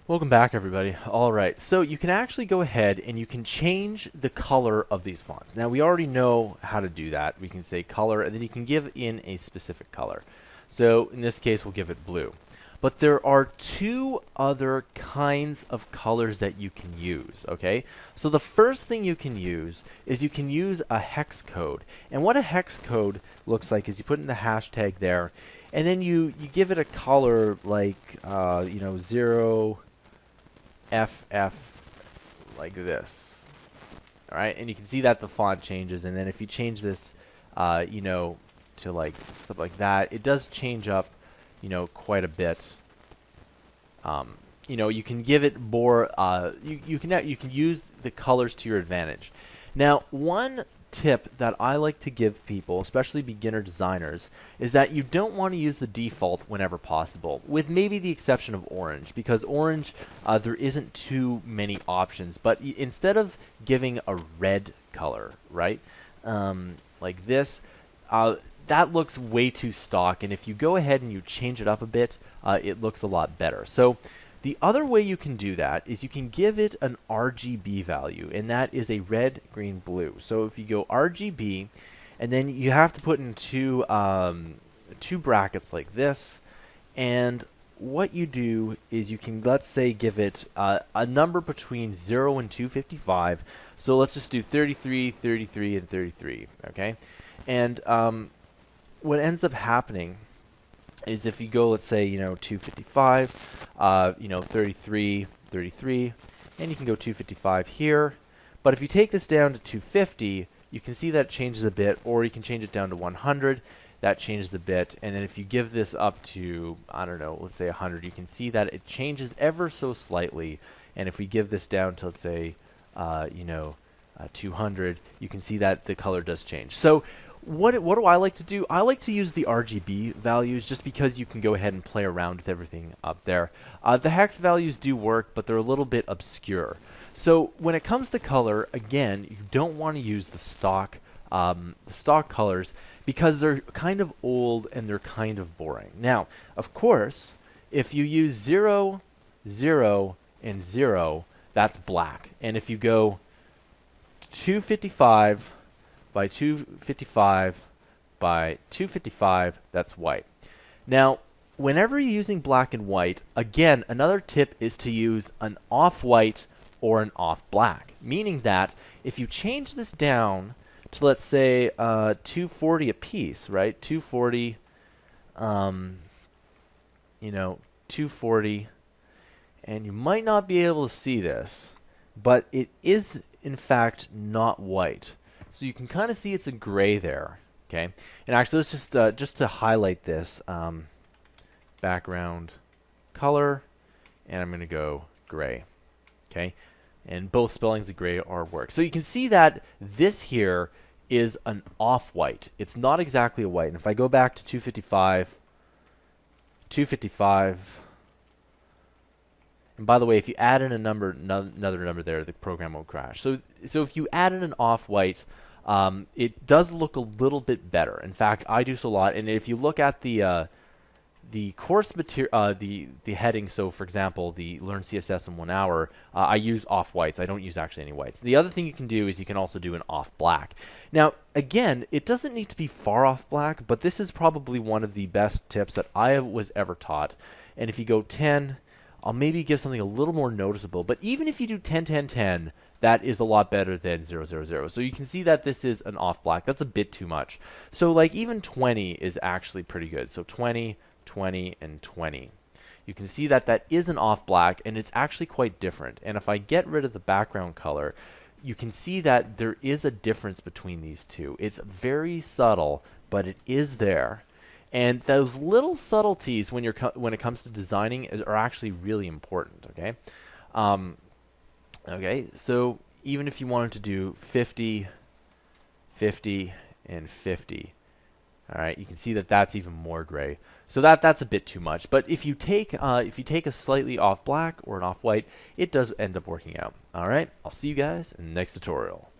Welcome back, everybody. All right, so you can actually go ahead and you can change the color of these fonts. Now, we already know how to do that. We can say color, and then you can give in a specific color. So in this case, we'll give it blue. But there are two other kinds of colors that you can use, okay? So the first thing you can use is you can use a hex code. And what a hex code looks like is you put in the hashtag there, and then you give it a color like, 0 FF like this. All right, and you can see that the font changes, and then if you change this, to like something like that, it does change up, quite a bit. You can give it more. You can use the colors to your advantage. Now, one tip that I like to give people, especially beginner designers, is that you don't want to use the default whenever possible, with maybe the exception of orange, because orange, there isn't too many options. But instead of giving a red color, right, like this, that looks way too stock, and if you go ahead and you change it up a bit, it looks a lot better. So the other way you can do that is you can give it an RGB value, and that is a red, green, blue. So if you go RGB, and then you have to put in two brackets like this, and what you do is you can, let's say, give it a number between 0 and 255. So let's just do 33, 33, and 33, okay? And what ends up happening is if you go, let's say, 255, 33, 33, and you can go 255 here. But if you take this down to 250, you can see that it changes a bit, or you can change it down to 100. That changes a bit. And then if you give this up to, I don't know, let's say 100, you can see that it changes ever so slightly. And if we give this down to, let's say, 200, you can see that the color does change. So what do I like to do? I like to use the RGB values just because you can go ahead and play around with everything up there. The hex values do work, but they're a little bit obscure. So when it comes to color, again, you don't want to use the stock colors because they're kind of old and they're kind of boring. Now, of course, if you use 0, 0, and 0, that's black. And if you go 255 by 255 by 255, that's white. Now, whenever you're using black and white, again, another tip is to use an off-white or an off-black, meaning that if you change this down to, let's say, 240 a piece, right? 240, 240, and you might not be able to see this, but it is, in fact, not white. So you can kind of see it's a gray there, okay? And actually, let's just to highlight this, background color, and I'm going to go gray, okay? And both spellings of gray are work. So you can see that this here is an off-white. It's not exactly a white. And if I go back to 255, and by the way, if you add in another number there, the program will crash. So if you add in an off-white, it does look a little bit better. In fact, I do so a lot. And if you look at the course material, the heading, so for example, the Learn CSS in 1 hour, I use off-whites. I don't use actually any whites. The other thing you can do is you can also do an off-black. Now, again, it doesn't need to be far off black, but this is probably one of the best tips that I was ever taught. And if you go 10, I'll maybe give something a little more noticeable. But even if you do 10, 10, 10, that is a lot better than 0, 0, 0. So you can see that this is an off-black. That's a bit too much. So like even 20 is actually pretty good. So 20, 20, and 20. You can see that that is an off-black, and it's actually quite different. And if I get rid of the background color, you can see that there is a difference between these two. It's very subtle, but it is there. And those little subtleties when it comes to designing are actually really important, okay? Okay, so even if you wanted to do 50, 50, and 50, all right, you can see that that's even more gray. So that's a bit too much. But if you take a slightly off black or an off white, it does end up working out. All right, I'll see you guys in the next tutorial.